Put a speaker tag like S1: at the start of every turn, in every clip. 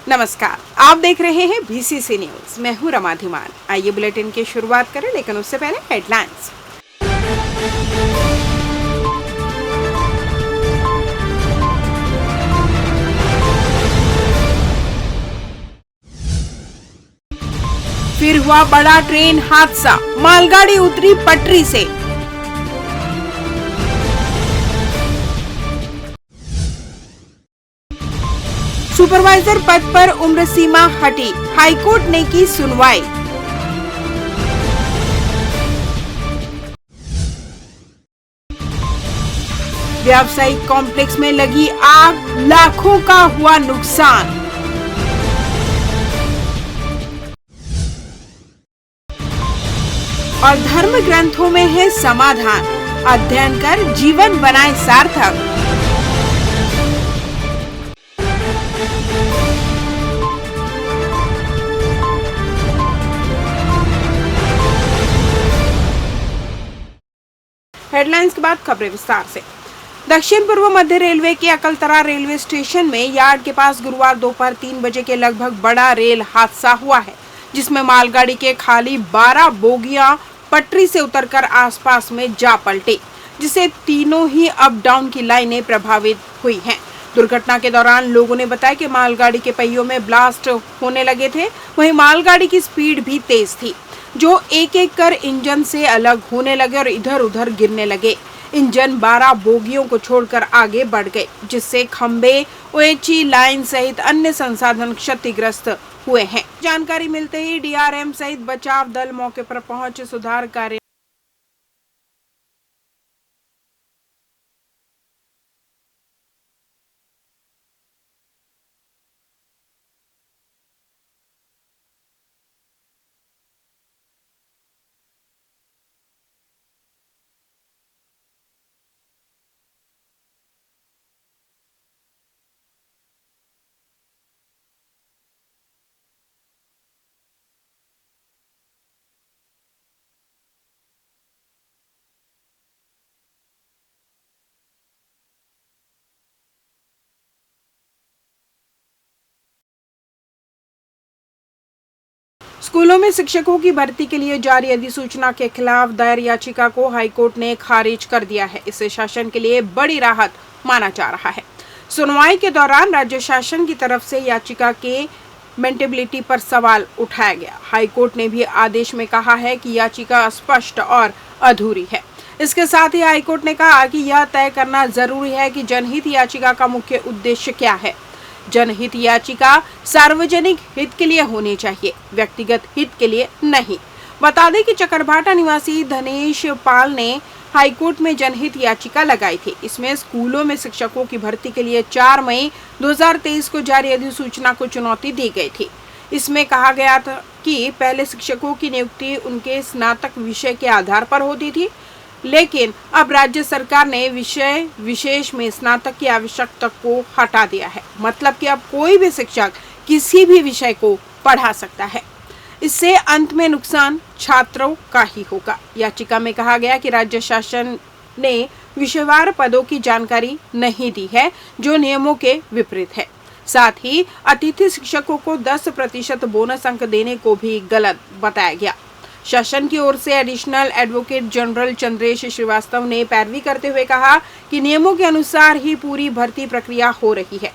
S1: नमस्कार, आप देख रहे हैं बीसीसी न्यूज। मैं हूं रमा धीमान। आइए बुलेटिन की शुरुआत करें, लेकिन उससे पहले हेडलाइंस। फिर हुआ बड़ा ट्रेन हादसा, मालगाड़ी उतरी पटरी से। सुपरवाइजर पद पर उम्र सीमा हटी, हाईकोर्ट ने की सुनवाई। व्यावसायिक कॉम्प्लेक्स में लगी आग, लाखों का हुआ नुकसान। और धर्म ग्रंथों में है समाधान, अध्ययन कर जीवन बनाए सार्थक। हेडलाइंस के बाद खबरें विस्तार से। दक्षिण पूर्व मध्य रेलवे के अकलतरा रेलवे स्टेशन में यार्ड के पास गुरुवार दोपहर 3 बजे के लगभग बड़ा रेल हादसा हुआ है, जिसमें मालगाड़ी के खाली 12 बोगियां पटरी से उतरकर आसपास में जा पलटी, जिससे तीनों ही अप डाउन की लाइनें प्रभावित हुई हैं। दुर्घटना के दौरान लोगों ने बताया कि मालगाड़ी के पहियों में ब्लास्ट होने लगे थे। वहीं मालगाड़ी की स्पीड भी तेज थी, जो एक एक कर इंजन से अलग होने लगे और इधर उधर गिरने लगे। इंजन 12 बोगियों को छोड़कर आगे बढ़ गए, जिससे खंबे, ओएचई लाइन सहित अन्य संसाधन क्षतिग्रस्त हुए हैं। जानकारी मिलते ही डीआरएम सहित बचाव दल मौके पर पहुंच सुधार कार्य स्कूलों में शिक्षकों की भर्ती के लिए जारी अधिसूचना के खिलाफ दायर याचिका को हाईकोर्ट ने खारिज कर दिया है। इसे शासन के लिए बड़ी राहत माना जा रहा है। सुनवाई के दौरान राज्य शासन की तरफ से याचिका के मेंटेबिलिटी पर सवाल उठाया गया। हाईकोर्ट ने भी आदेश में कहा है कि याचिका अस्पष्ट और अधूरी है। इसके साथ ही हाईकोर्ट ने कहा कि यह तय करना जरूरी है कि जनहित याचिका का मुख्य उद्देश्य क्या है। जनहित याचिका सार्वजनिक हित के लिए होनी चाहिए, व्यक्तिगत हित के लिए नहीं। बता दें कि चकरभाटा निवासी धनेश पाल ने हाईकोर्ट में जनहित याचिका लगाई थी। इसमें स्कूलों में शिक्षकों की भर्ती के लिए 4 मई 2023 को जारी अधिसूचना को चुनौती दी गई थी। इसमें कहा गया था कि पहले शिक्षकों की नियुक्ति उनके स्नातक विषय के आधार पर होती थी, लेकिन अब राज्य सरकार ने विषय विशेष में स्नातक की आवश्यकता को हटा दिया है। मतलब कि अब कोई भी शिक्षक किसी भी विषय को पढ़ा सकता है। इससे अंत में नुकसान छात्रों का ही होगा। याचिका में कहा गया कि राज्य शासन ने विषयवार पदों की जानकारी नहीं दी है, जो नियमों के विपरीत है। साथ ही अतिथि शिक्षकों को 10% बोनस अंक देने को भी गलत बताया गया। शासन की ओर से additional advocate general Chandresh Shrivastava ने पैरवी करते हुए कहा कि नियमों के अनुसार ही पूरी भर्ती प्रक्रिया हो रही है।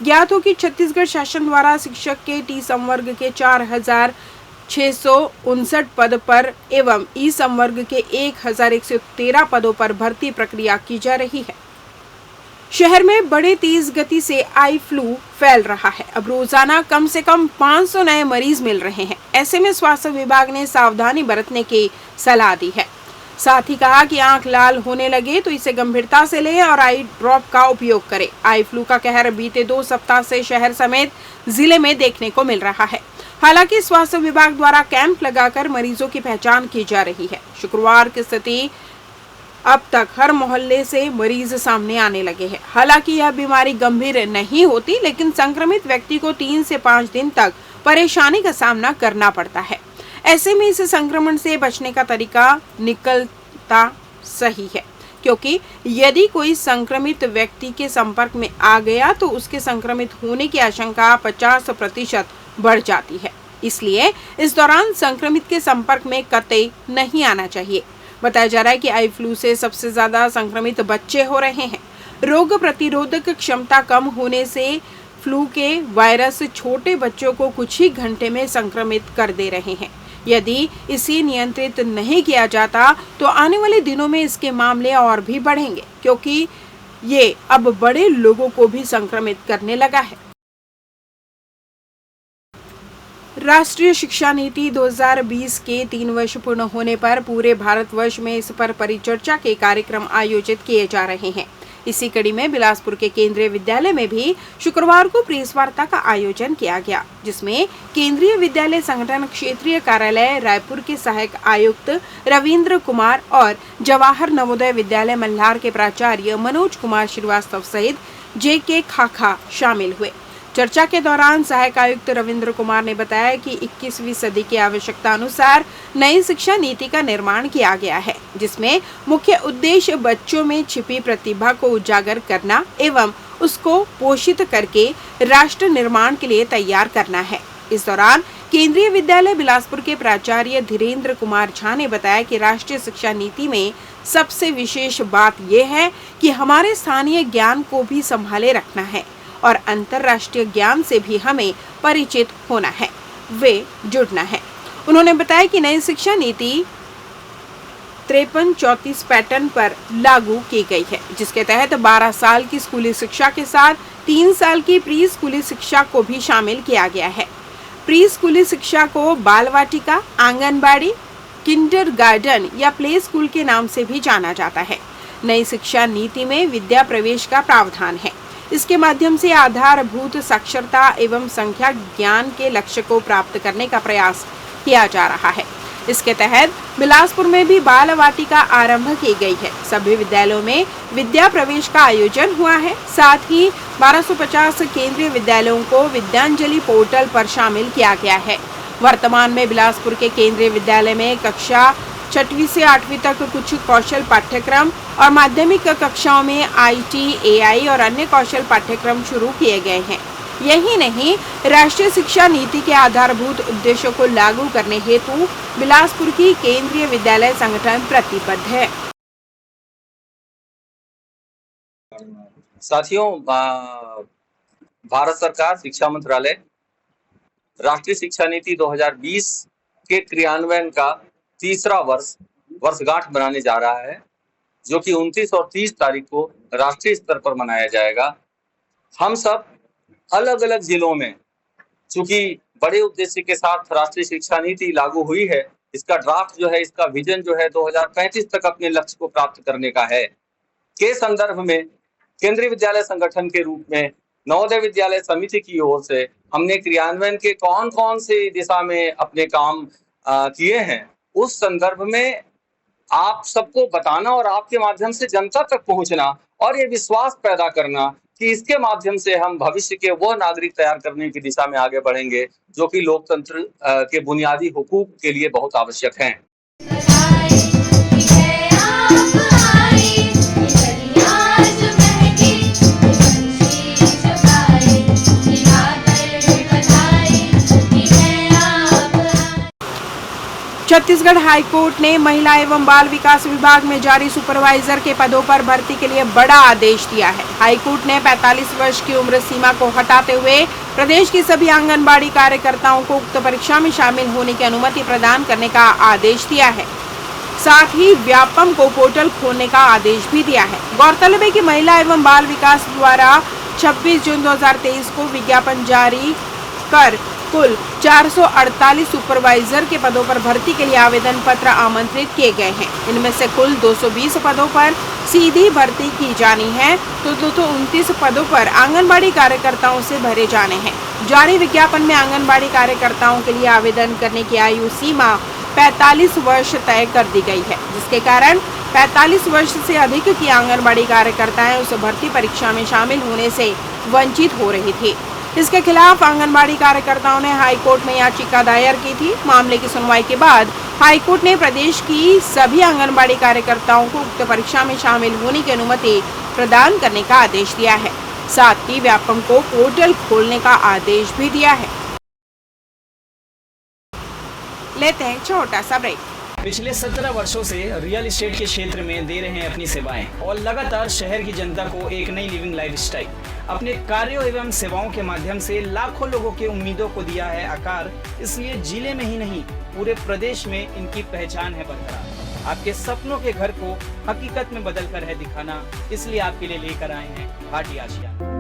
S1: ज्ञात हो कि छत्तीसगढ़ शासन द्वारा शिक्षक के टी संवर्ग के 4,659 पद पर एवं ई संवर्ग के 1,113 पदों पर भर्ती प्रक्रिया की जा रही है। शहर में बड़े तेज गति से आई फ्लू फैल रहा है। अब रोजाना कम से कम 500 नए मरीज मिल रहे हैं। ऐसे में स्वास्थ्य विभाग ने सावधानी बरतने की सलाह दी है। साथ ही कहा कि आंख लाल होने लगे तो इसे गंभीरता से लें और आई ड्रॉप का उपयोग करें। आई फ्लू का कहर बीते 2 सप्ताह से शहर समेत जिले में देखने को मिल रहा है। हालांकि स्वास्थ्य विभाग द्वारा कैंप लगाकर मरीजों की पहचान की जा रही है। शुक्रवार की स्थिति अब तक हर मोहल्ले से मरीज सामने आने लगे हैं। हालांकि यह बीमारी गंभीर नहीं होती, लेकिन संक्रमित व्यक्ति को 3 से 5 दिन तक परेशानी का सामना करना पड़ता है। ऐसे में इस संक्रमण से बचने का तरीका निकलता सही है क्योंकि यदि कोई संक्रमित व्यक्ति के संपर्क में आ गया तो उसके संक्रमित होने की आशंका 50% बढ़ जाती है। इसलिए इस दौरान संक्रमित के संपर्क में कतई नहीं आना चाहिए। बताया जा रहा है कि आई फ्लू से सबसे ज्यादा संक्रमित बच्चे हो रहे हैं। रोग प्रतिरोधक क्षमता कम होने से फ्लू के वायरस छोटे बच्चों को कुछ ही घंटे में संक्रमित कर दे रहे हैं। यदि इसे नियंत्रित नहीं किया जाता तो आने वाले दिनों में इसके मामले और भी बढ़ेंगे, क्योंकि ये अब बड़े लोगों को भी संक्रमित करने लगा है। राष्ट्रीय शिक्षा नीति 2020 के 3 वर्ष पूर्ण होने पर पूरे भारतवर्ष में इस पर परिचर्चा के कार्यक्रम आयोजित किए जा रहे हैं। इसी कड़ी में बिलासपुर के केंद्रीय विद्यालय में भी शुक्रवार को प्रेस वार्ता का आयोजन किया गया, जिसमें केंद्रीय विद्यालय संगठन क्षेत्रीय कार्यालय रायपुर के सहायक आयुक्त रविंद्र कुमार और जवाहर नवोदय विद्यालय मल्हार के प्राचार्य मनोज कुमार श्रीवास्तव सहित JK खाखा शामिल हुए। चर्चा के दौरान सहायक आयुक्त रविंद्र कुमार ने बताया कि 21वीं सदी की आवश्यकता अनुसार नई शिक्षा नीति का निर्माण किया गया है, जिसमें मुख्य उद्देश्य बच्चों में छिपी प्रतिभा को उजागर करना एवं उसको पोषित करके राष्ट्र निर्माण के लिए तैयार करना है। इस दौरान केंद्रीय विद्यालय बिलासपुर के प्राचार्य धीरेन्द्र कुमार झा ने बताया कि राष्ट्रीय शिक्षा नीति में सबसे विशेष बात यह है कि हमारे स्थानीय ज्ञान को भी संभाले रखना है और अंतर्राष्ट्रीय ज्ञान से भी हमें परिचित होना है, वे जुड़ना है। उन्होंने बताया कि नई शिक्षा नीति 53-34 पैटर्न पर लागू की गई है, जिसके तहत 12 साल की स्कूली शिक्षा के साथ 3 साल की प्री स्कूली शिक्षा को भी शामिल किया गया है। प्री स्कूली शिक्षा को बाल वाटिका, आंगनबाड़ी, किंडरगार्टन या प्ले स्कूल के नाम से भी जाना जाता है। नई शिक्षा नीति में विद्या प्रवेश का प्रावधान है। इसके माध्यम से आधारभूत साक्षरता एवं संख्या ज्ञान के लक्ष्य को प्राप्त करने का प्रयास किया जा रहा है। इसके तहत बिलासपुर में भी बाल वाटिका आरंभ की गई है। सभी विद्यालयों में विद्या प्रवेश का आयोजन हुआ है। साथ ही 1250 केंद्रीय विद्यालयों को विद्यांजलि पोर्टल पर शामिल किया गया है। वर्तमान में बिलासपुर के केंद्रीय विद्यालय में कक्षा 6वीं से 8वीं तक कुछ कौशल पाठ्यक्रम और माध्यमिक कक्षाओं में IT, AI और अन्य कौशल पाठ्यक्रम शुरू किए गए हैं। यही नहीं, राष्ट्रीय शिक्षा नीति के आधारभूत उद्देश्यों को लागू करने हेतु बिलासपुर की केंद्रीय विद्यालय संगठन प्रतिबद्ध है।
S2: साथियों, भारत सरकार शिक्षा मंत्रालय राष्ट्रीय शिक्षा नीति 2020 के क्रियान्वयन का तीसरा वर्षगांठ बनाने जा रहा है, जो कि 29 और 30 तारीख को राष्ट्रीय स्तर पर मनाया जाएगा। हम सब अलग अलग जिलों में, चूंकि बड़े उद्देश्य के साथ राष्ट्रीय शिक्षा नीति लागू हुई है, इसका ड्राफ्ट जो है, इसका विजन जो है 2035 तक अपने लक्ष्य को प्राप्त करने का है, के संदर्भ में केंद्रीय विद्यालय संगठन के रूप में नवोदय विद्यालय समिति की ओर से हमने क्रियान्वयन के कौन कौन से दिशा में अपने काम किए हैं, उस संदर्भ में आप सबको बताना और आपके माध्यम से जनता तक पहुंचना और ये विश्वास पैदा करना कि इसके माध्यम से हम भविष्य के वो नागरिक तैयार करने की दिशा में आगे बढ़ेंगे जो कि लोकतंत्र के बुनियादी हुकूक के लिए बहुत आवश्यक हैं।
S1: छत्तीसगढ़ हाईकोर्ट ने महिला एवं बाल विकास विभाग में जारी सुपरवाइजर के पदों पर भर्ती के लिए बड़ा आदेश दिया है। हाईकोर्ट ने 45 वर्ष की उम्र सीमा को हटाते हुए प्रदेश की सभी आंगनबाड़ी कार्यकर्ताओं को उक्त परीक्षा में शामिल होने की अनुमति प्रदान करने का आदेश दिया है। साथ ही व्यापम को पोर्टल खोलने का आदेश भी दिया है। गौरतलब है कि महिला एवं बाल विकास द्वारा 26 जून 2023 को विज्ञापन जारी कर कुल 448 सुपरवाइजर के पदों पर भर्ती के लिए आवेदन पत्र आमंत्रित किए गए हैं। इनमें से कुल 220 पदों पर सीधी भर्ती की जानी है तो 229 पदों पर आंगनबाड़ी कार्यकर्ताओं से भरे जाने हैं। जारी विज्ञापन में आंगनबाड़ी कार्यकर्ताओं के लिए आवेदन करने की आयु सीमा 45 वर्ष तय कर दी गई है, जिसके कारण 45 वर्ष से अधिक की आंगनबाड़ी कार्यकर्ताएं उस भर्ती परीक्षा में शामिल होने से वंचित हो रही थी। इसके खिलाफ आंगनबाड़ी कार्यकर्ताओं ने हाई कोर्ट में याचिका दायर की थी। मामले की सुनवाई के बाद हाईकोर्ट ने प्रदेश की सभी आंगनबाड़ी कार्यकर्ताओं को उक्त परीक्षा में शामिल होने की अनुमति प्रदान करने का आदेश दिया है। साथ ही व्यापम को पोर्टल खोलने का आदेश भी दिया है। लेते हैं छोटा सा ब्रेक।
S3: पिछले 17 वर्षों से रियल एस्टेट के क्षेत्र में दे रहे हैं अपनी सेवाएं और लगातार शहर की जनता को एक नई लिविंग लाइफस्टाइल। अपने कार्यों एवं सेवाओं के माध्यम से लाखों लोगों की उम्मीदों को दिया है आकार। इसलिए जिले में ही नहीं पूरे प्रदेश में इनकी पहचान है बरकरार। आपके सपनों के घर को हकीकत में बदल कर है दिखाना, इसलिए आपके लिए लेकर आए हैं भाटी आशिया।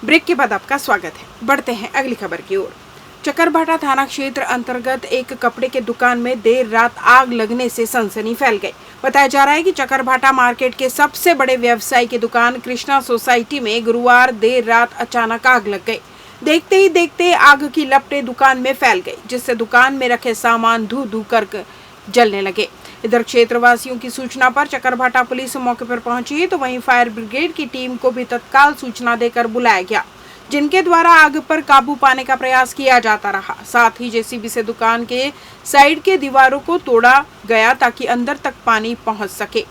S1: ब्रेक के बाद आपका स्वागत है। बढ़ते हैं अगली खबर की ओर। चकरभाटा थाना क्षेत्र अंतर्गत एक कपड़े के दुकान में देर रात आग लगने से सनसनी फैल गई। बताया जा रहा है कि चकरभाटा मार्केट के सबसे बड़े व्यवसायी की दुकान कृष्णा सोसाइटी में गुरुवार देर रात अचानक आग लग गई। देखते ही देखते आग की लपटें दुकान में फैल गई, जिससे दुकान में रखे सामान धू धू कर जलने लगे। इधर क्षेत्रवासियों की सूचना पर चकरभाटा पुलिस मौके पर पहुंची, तो वहीं फायर ब्रिगेड की टीम को भी तत्काल सूचना देकर बुलाया गया, जिनके द्वारा आग पर काबू पाने का प्रयास किया जाता रहा। साथ ही जेसीबी से दुकान के साइड के दीवारों को तोड़ा गया ताकि अंदर तक पानी पहुंच सके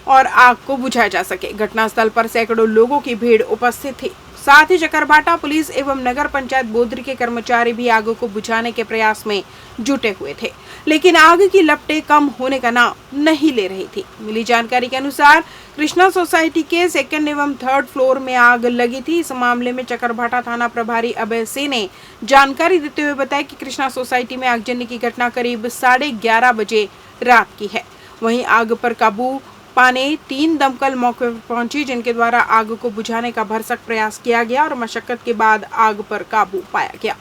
S1: और आग को बुझाया जा सके। घटनास्थल पर सैकड़ों लोगों की भीड़ उपस्थित थी। साथ ही चकरभाटा पुलिस एवं नगर पंचायत बोदरी के कर्मचारी भी आग को बुझाने के प्रयास में जुटे हुए थे, लेकिन आग की लपटें कम होने का नाम नहीं ले रही थी। मिली जानकारी के अनुसार कृष्णा सोसाइटी के सेकंड एवं थर्ड फ्लोर में आग लगी थी। इस मामले में चकरभाटा थाना प्रभारी अभय सिंह ने जानकारी देते हुए बताया कि कृष्णा सोसाइटी में आगजनी की घटना करीब 11:30 बजे रात की है। वहीं आग पर काबू पाने 3 दमकल मौके पर पहुंची, जिनके द्वारा आग को बुझाने का भरसक प्रयास किया गया और मशक्कत के बाद आग पर काबू पाया गया।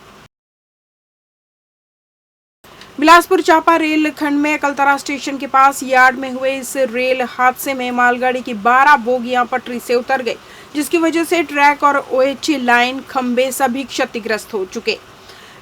S1: बिलासपुर चांपा रेल खंड में अकलतरा स्टेशन के पास यार्ड में हुए इस रेल हादसे में मालगाड़ी की 12 बोगियां पटरी से उतर गई, जिसकी वजह से ट्रैक और ओएचई लाइन खंबे सभी क्षतिग्रस्त हो चुके।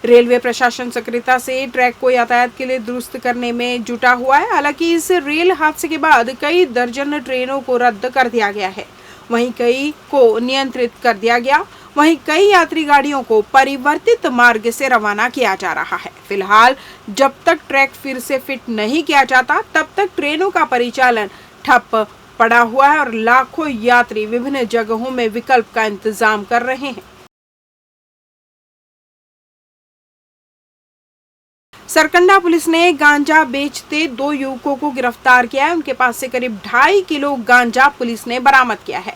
S1: रेलवे प्रशासन सक्रियता से ट्रैक को यातायात के लिए दुरुस्त करने में जुटा हुआ है। हालांकि इस रेल हादसे के बाद कई दर्जन ट्रेनों को रद्द कर दिया गया है, वहीं कई को नियंत्रित कर दिया गया, वहीं कई यात्री गाड़ियों को परिवर्तित मार्ग से रवाना किया जा रहा है। फिलहाल जब तक ट्रैक फिर से फिट नहीं किया जाता तब तक ट्रेनों का परिचालन ठप पड़ा हुआ है और लाखों यात्री विभिन्न जगहों में विकल्प का इंतजाम कर रहे हैं। सरकंडा पुलिस ने गांजा बेचते 2 युवकों को गिरफ्तार किया है। उनके पास से करीब 2.5 किलो गांजा पुलिस ने बरामद किया है।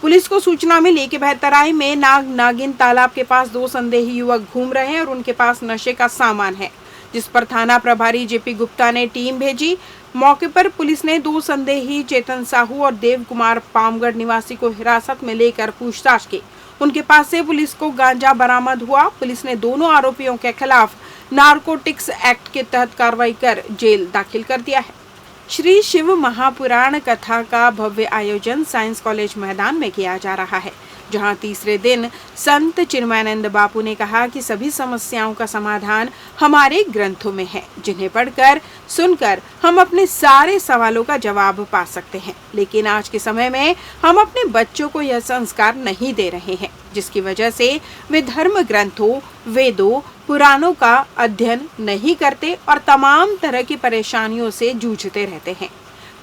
S1: पुलिस को सूचना मिली कि बहतराई में नागिन तालाब के पास 2 संदेही युवक घूम रहे हैं और उनके पास नशे का सामान है, जिस पर थाना प्रभारी जेपी गुप्ता ने टीम भेजी। मौके पर पुलिस ने 2 संदेही चेतन साहू और देव कुमार पामगढ़ निवासी को हिरासत में लेकर पूछताछ की। उनके पास से पुलिस को गांजा बरामद हुआ। पुलिस ने दोनों आरोपियों के खिलाफ नारकोटिक्स एक्ट के तहत कार्रवाई कर जेल दाखिल कर दिया है। श्री शिव महापुराण कथा का भव्य आयोजन साइंस कॉलेज मैदान में किया जा रहा है, जहां तीसरे दिन संत चिन्मयानंद बापू ने कहा कि सभी समस्याओं का समाधान हमारे ग्रंथों में है, जिन्हें पढ़कर सुनकर हम अपने सारे सवालों का जवाब पा सकते हैं। लेकिन आज के समय में हम अपने बच्चों को यह संस्कार नहीं दे रहे हैं, जिसकी वजह से वे धर्म ग्रंथों, वेदों, पुराणों का अध्ययन नहीं करते और तमाम तरह की परेशानियों से जूझते रहते हैं।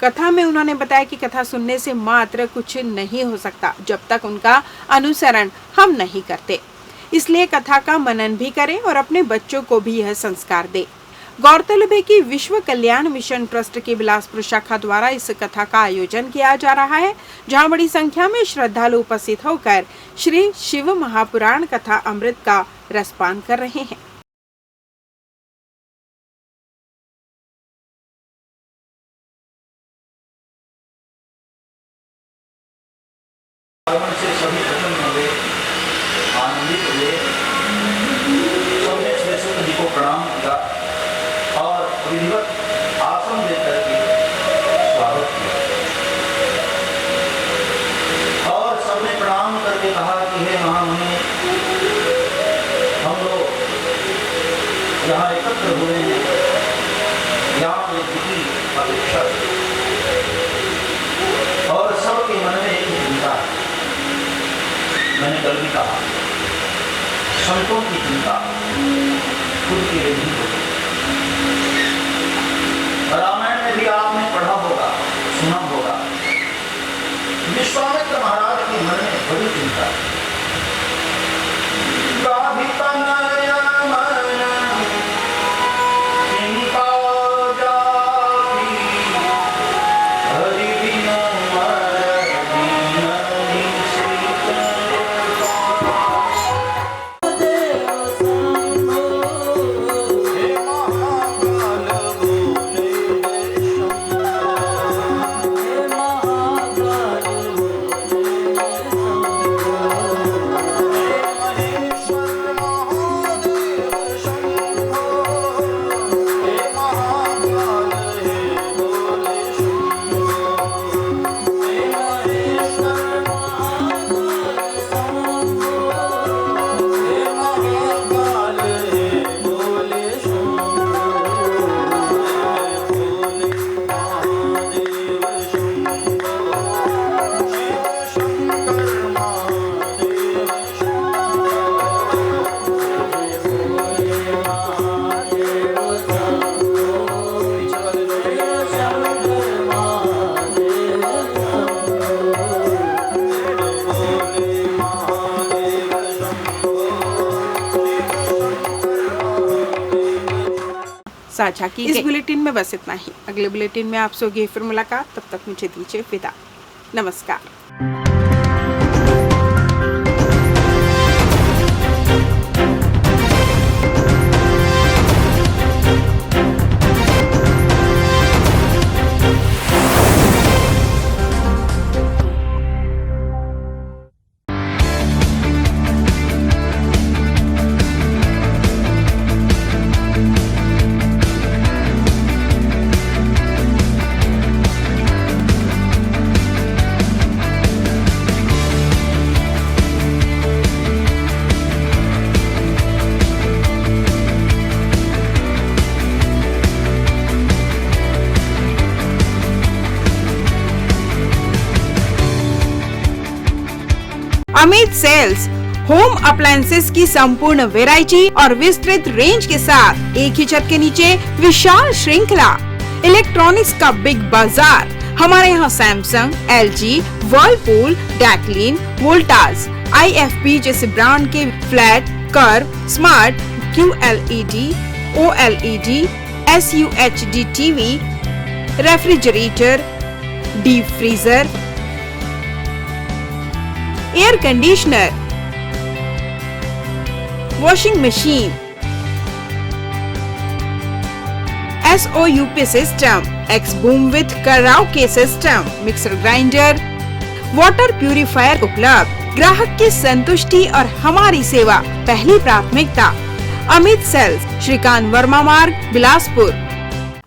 S1: कथा में उन्होंने बताया कि कथा सुनने से मात्र कुछ नहीं हो सकता जब तक उनका अनुसरण हम नहीं करते। इसलिए कथा का मनन भी करें और अपने बच्चों को भी यह संस्कार दें। गौरतलब है कि विश्व कल्याण मिशन ट्रस्ट की बिलासपुर शाखा द्वारा इस कथा का आयोजन किया जा रहा है, जहां बड़ी संख्या में श्रद्धालु उपस्थित होकर श्री शिव महापुराण कथा अमृत का रसपान कर रहे हैं।
S4: से सभी प्रसन्न हुए, आनंदित हुए। सबने श्री जी को प्रणाम किया और विधिवत आसन देकर के स्वागत किया और सबने प्रणाम करके कहा कि हे महामुनि, हम लोग यहाँ एकत्र हुए हैं, यहाँ की अपेक्षा और सबके मन में एक चिंता है। मैंने कल भी कहा, संतों की चिंता खुद के लिए नहीं होती। रामायण में भी आपने पढ़ा होगा, सुना होगा, विश्वामित्र महाराज के मन में बड़ी चिंता है।
S1: साझा की। इस बुलेटिन में बस इतना ही। अगले बुलेटिन में आपसे होगी फिर मुलाकात। तब तक मुझे दीजिए विदा। नमस्कार। अमित सेल्स होम अप्लायंसेस की संपूर्ण वैरायटी और विस्तृत रेंज के साथ एक ही छत के नीचे विशाल श्रृंखला। इलेक्ट्रॉनिक्स का बिग बाजार। हमारे यहाँ सैमसंग, LG, वर्लपूल, डैक्लिन, वोल्टास, IFB जैसे ब्रांड के flat, curve, smart, QLED, OLED, SUHD TV, refrigerator, deep freezer, air conditioner, washing machine, SOUP system, X boom with karaoke system, mixer grinder, water purifier उपलब्ध। ग्राहक की संतुष्टि और हमारी सेवा पहली प्राथमिकता। अमित सेल्स, श्रीकांत वर्मा मार्ग, Bilaspur.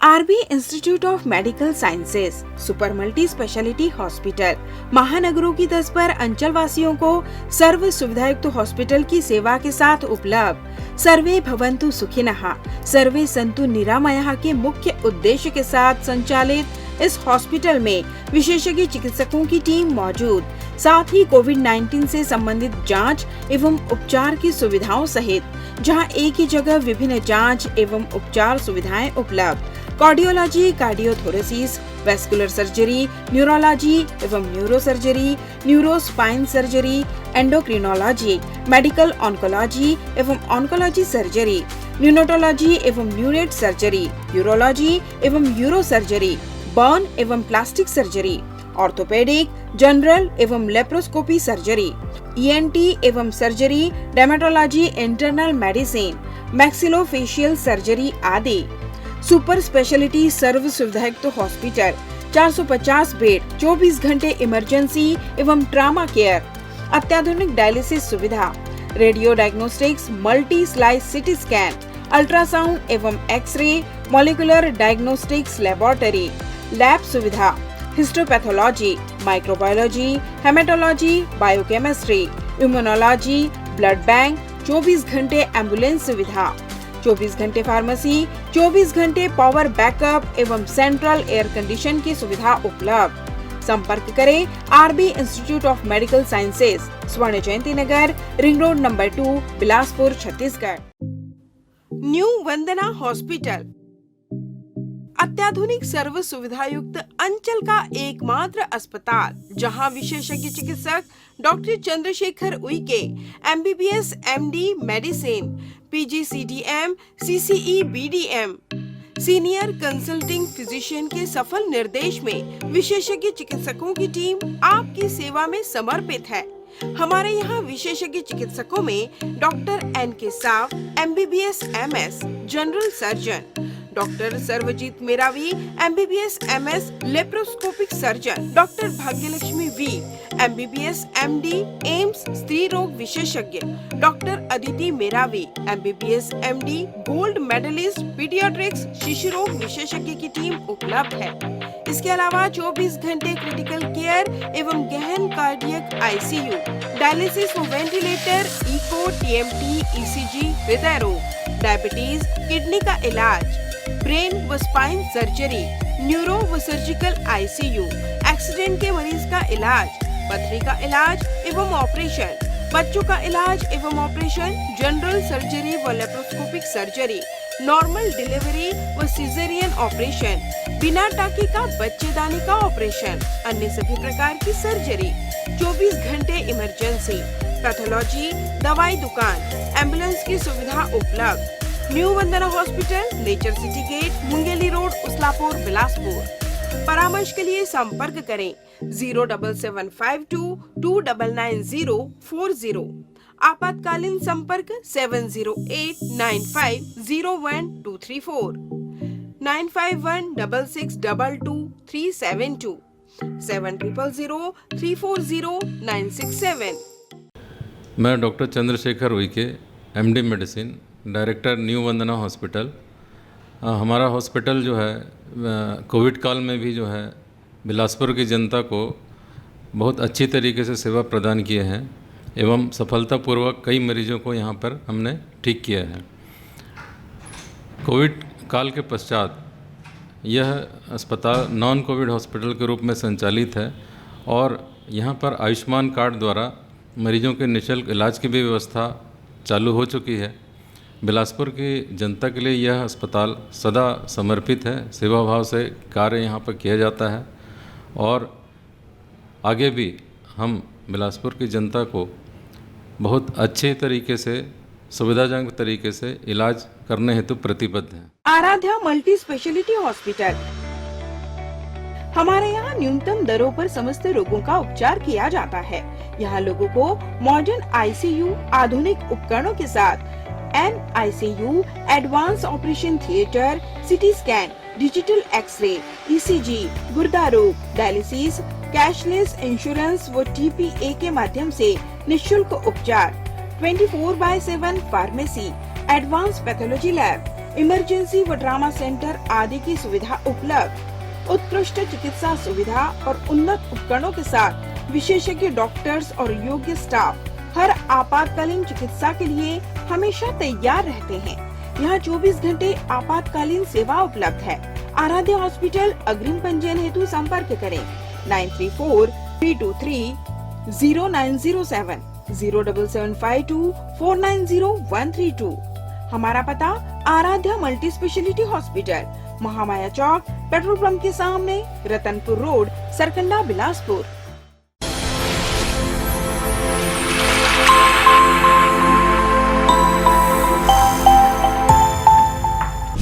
S1: RB institute of medical sciences, super multi speciality hospital, महानगरों की तर्ज पर अंचल वासियों को सर्व सुविधायुक्त हॉस्पिटल की सेवा के साथ उपलब्ध। सर्वे भवन्तु सुखिनः, सर्वे सन्तु निरामयः के मुख्य उद्देश्य के साथ संचालित इस हॉस्पिटल में विशेषज्ञ चिकित्सकों की टीम मौजूद, साथ ही कोविड-19 से संबंधित जांच एवं उपचार की सुविधाओं सहित जहां एक ही जगह विभिन्न जांच एवं उपचार सुविधाएं उपलब्ध। Cardiology, cardiothoracic, vascular surgery, neurology एवं neurosurgery, neurospine surgery, endocrinology, medical oncology एवं ऑन्कोलॉजी सर्जरी, न्यूनेटोलॉजी एवं न्यूनेट सर्जरी, यूरोलॉजी एवं यूरो सर्जरी, बर्न एवं प्लास्टिक सर्जरी, ऑर्थोपेडिक, जनरल एवं लेप्रोस्कोपी सर्जरी, ENT एवं surgery, dermatology, internal medicine, maxillofacial surgery आदि। Super speciality सर्व सुविधायुक्त हॉस्पिटल, 450 बेड, 24 घंटे इमरजेंसी एवं ट्रामा केयर, अत्याधुनिक डायलिसिस सुविधा, radio diagnostics, multi slice city scan, ultrasound एवं x ray, molecular diagnostics laboratory, lab सुविधा, histopathology, microbiology, haematology, biochemistry, immunology, blood bank, 24 घंटे एम्बुलेंस सुविधा, 24 घंटे फार्मेसी, 24 घंटे पावर बैकअप एवं सेंट्रल एयर कंडीशन की सुविधा उपलब्ध। संपर्क करें RB institute of medical sciences, Swarna Jayanti Nagar, ring road number 2, Bilaspur, Chhattisgarh. New Vandana hospital, अत्याधुनिक सर्व सुविधा युक्त अंचल का एकमात्र अस्पताल, जहां विशेषज्ञ चिकित्सक doctor Chandrashekhar Uikey, MBBS, MD, medicine, PGCDM, CCE, BDM, senior consulting physician के सफल निर्देश में विशेषज्ञ चिकित्सकों की टीम आपकी सेवा में समर्पित है। हमारे यहाँ विशेषज्ञ चिकित्सकों में doctor NK Sao, MBBS, MS, general surgeon, doctor Sarvjeet Meravi, MBBS, MS, laparoscopic surgeon, doctor Bhagyalakshmi V, MBBS, MD, AIIMS स्त्री रोग विशेषज्ञ, doctor Aditi Meravi, MBBS, MD, gold medallist, paediatrics, शिशु रोग विशेषज्ञ की टीम उपलब्ध है। इसके अलावा 24 घंटे क्रिटिकल केयर एवं गहन कार्डियक ICU, डायलिसिस व वेंटिलेटर, इको, TMT, ECG, हृदय रोग, डायबिटीज, किडनी का इलाज, ब्रेन व स्पाइन सर्जरी, न्यूरो व सर्जिकल ICU, एक्सीडेंट के मरीज का इलाज, पथरी का इलाज एवं ऑपरेशन, बच्चों का इलाज एवं ऑपरेशन, जनरल सर्जरी व लेप्रोस्कोपिक सर्जरी, नॉर्मल डिलीवरी व सिजेरियन ऑपरेशन, बिना टाके का बच्चेदानी का ऑपरेशन, अन्य सभी प्रकार की सर्जरी, 24 घंटे इमरजेंसी, पैथोलॉजी, दवाई दुकान, एम्बुलेंस की सुविधा उपलब्ध। New Vandana hospital, nature city gate, Mungeli road, Uslapur, Bilaspur. परामर्श के लिए संपर्क करें 07752 299040। आपातकालीन संपर्क 7089501234, 9516622372, 7003409667।
S5: मैं doctor Chandrashekhar Uike, MD medicine, director new Vandana hospital. हमारा हॉस्पिटल जो है कोविड काल में भी जो है बिलासपुर की जनता को बहुत अच्छी तरीके से सेवा प्रदान किए हैं एवं सफलतापूर्वक कई मरीजों को यहाँ पर हमने ठीक किया है। कोविड काल के पश्चात यह अस्पताल नॉन कोविड हॉस्पिटल के रूप में संचालित है और यहाँ पर आयुष्मान कार्ड द्वारा मरीजों के निःशुल्क इलाज की भी व्यवस्था चालू हो चुकी है। बिलासपुर की जनता के लिए यह अस्पताल सदा समर्पित है, सेवा भाव से कार्य यहाँ पर किया जाता है और आगे भी हम बिलासपुर की जनता को बहुत अच्छे तरीके से, सुविधाजनक तरीके से इलाज करने हेतु प्रतिबद्ध हैं।
S1: Aaradhya multi speciality hospital. हमारे यहाँ न्यूनतम दरों पर समस्त रोगों का उपचार किया जाता है। यहाँ लोगों को मॉडर्न आईसीयू, आधुनिक उपकरणों के साथ NICU, advance operation theatre, CT scan, digital X-ray, ECG, गुर्दा रोग, डायलिसिस, कैशलेस इंश्योरेंस व TPA के माध्यम से निःशुल्क उपचार, 24/7 pharmacy, advance pathology lab, emergency व ट्रॉमा सेंटर आदि की सुविधा उपलब्ध। उत्कृष्ट चिकित्सा सुविधा और उन्नत उपकरणों के साथ विशेषज्ञ डॉक्टर्स और योग्य स्टाफ हर आपातकालीन चिकित्सा के लिए हमेशा तैयार रहते हैं। यहाँ 24 घंटे आपातकालीन सेवा उपलब्ध है। आराध्या हॉस्पिटल अग्रिम पंजीयन हेतु संपर्क करें 9343230907 07752490132। हमारा पता Aaradhya multi speciality hospital, Mahamaya Chowk, petrol pump के सामने, Ratanpur road, Sarkanda, Bilaspur.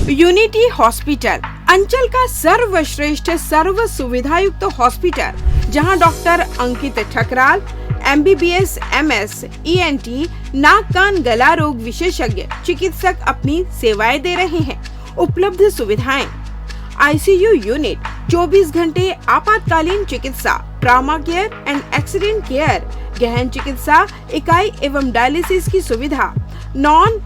S1: Unity hospital अंचल का सर्वश्रेष्ठ सर्व सुविधायुक्त हॉस्पिटल, जहां doctor Ankit Thakral MBBS MS ENT नाक कान गला रोग विशेषज्ञ चिकित्सक अपनी सेवाएं दे रहे हैं। उपलब्ध सुविधाएं: ICU यूनिट, 24 घंटे आपातकालीन चिकित्सा, trauma care and accident care, गहन चिकित्सा इकाई एवं डायलिसिस की सुविधा, नॉन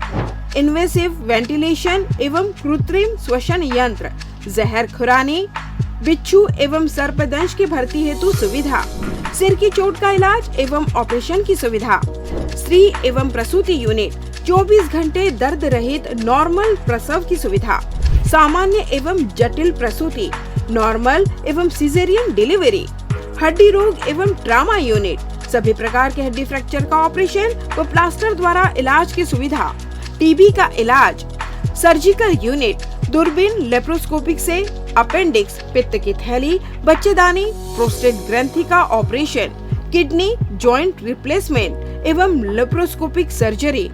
S1: इन्वेसिव वेंटिलेशन एवं कृत्रिम श्वसन यंत्र, जहर खुरानी, बिच्छू एवं सर्पदंश की भर्ती हेतु सुविधा, सिर की चोट का इलाज एवं ऑपरेशन की सुविधा, स्त्री एवं प्रसूति यूनिट, 24 घंटे दर्द रहित नॉर्मल प्रसव की सुविधा, सामान्य एवं जटिल प्रसूति, नॉर्मल एवं सिजेरियन डिलीवरी, हड्डी रोग एवं ट्रॉमा यूनिट, सभी प्रकार के हड्डी फ्रैक्चर का ऑपरेशन व प्लास्टर द्वारा इलाज की सुविधा, टीबी का इलाज, सर्जिकल यूनिट, दूरबीन लेप्रोस्कोपिक से अपेंडिक्स, पित्त की थैली, बच्चेदानी, प्रोस्टेट ग्रंथि का ऑपरेशन, किडनी जॉइंट रिप्लेसमेंट एवं लेप्रोस्कोपिक सर्जरी,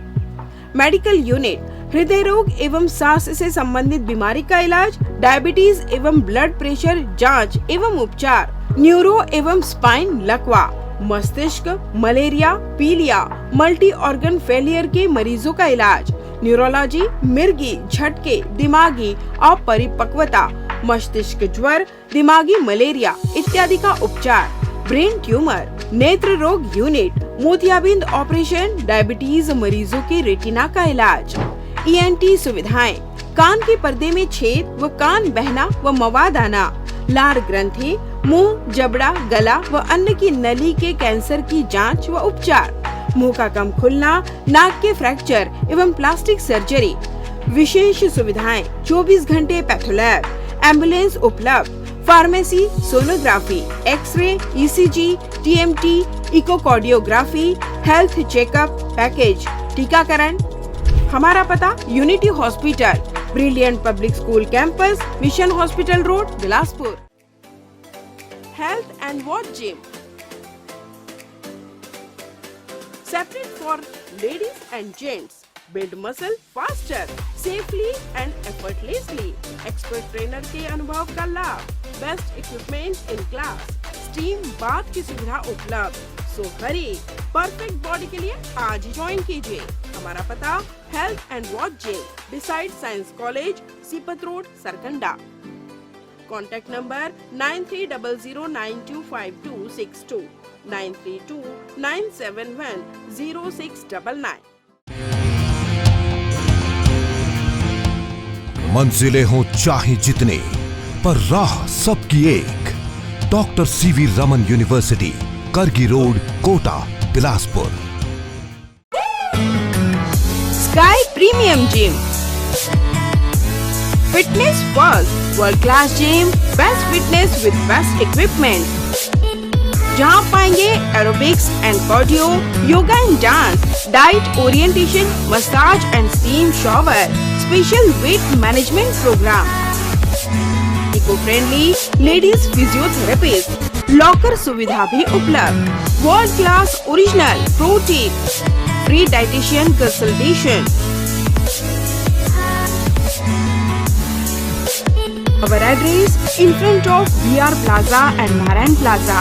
S1: मेडिकल यूनिट, हृदय रोग एवं सांस से संबंधित बीमारी का इलाज, डायबिटीज एवं ब्लड प्रेशर जांच एवं उपचार, न्यूरो एवं स्पाइन लकवा, मस्तिष्क, मलेरिया, पीलिया, मल्टी ऑर्गन फेलियर के मरीजों का इलाज, न्यूरोलॉजी, मिर्गी, झटके, दिमागी अपरिपक्वता, मस्तिष्क ज्वर, दिमागी मलेरिया इत्यादि का उपचार, ब्रेन ट्यूमर, नेत्र रोग यूनिट, मोतियाबिंद ऑपरेशन, डायबिटीज मरीजों के रेटिना का इलाज, ENT सुविधाएं, कान के पर्दे में छेद व कान बहना व मवाद आना, लार ग्रंथि, मुंह, जबड़ा, गला व अन्य की नली के कैंसर की जांच व उपचार, मुंह का कम खुलना, नाक के फ्रैक्चर एवं प्लास्टिक सर्जरी, विशेष सुविधाएं, 24 घंटे पैथोलैब, एम्बुलेंस उपलब्ध, pharmacy, sonography, X-ray, ECG, TMT, echocardiography, health checkup package, टीकाकरण। हमारा पता unity hospital, brilliant public school campus, mission hospital road, Bilaspur. Health and watch gym, separate for ladies and gents. Build muscle faster, safely and effortlessly. Expert trainer के अनुभव का लाभ, best equipment in class, steam bath की सुविधा उपलब्ध। So hurry, perfect body के लिए आज ही ज्वाइन कीजिए। हमारा पता health and watch gym, beside science college, Sipat road, Sarkanda. Contact number 9300925262 9329710699।
S6: मंजिलें हों चाहे जितने, पर राह सबकी एक। Doctor CV Raman university, Kargi road, Kota, Bilaspur.
S1: Sky premium gym, fitness first, world class gym, best fitness with best equipment. जहां आप पाएंगे aerobics and cardio, yoga and dance, diet orientation, massage and steam shower, special weight management programme, eco friendly ladies physiotherapist, locker सुविधा भी उपलब्ध, world class original protein, free dietitian consultation. Our address in front of VR Plaza and Narayan Plaza,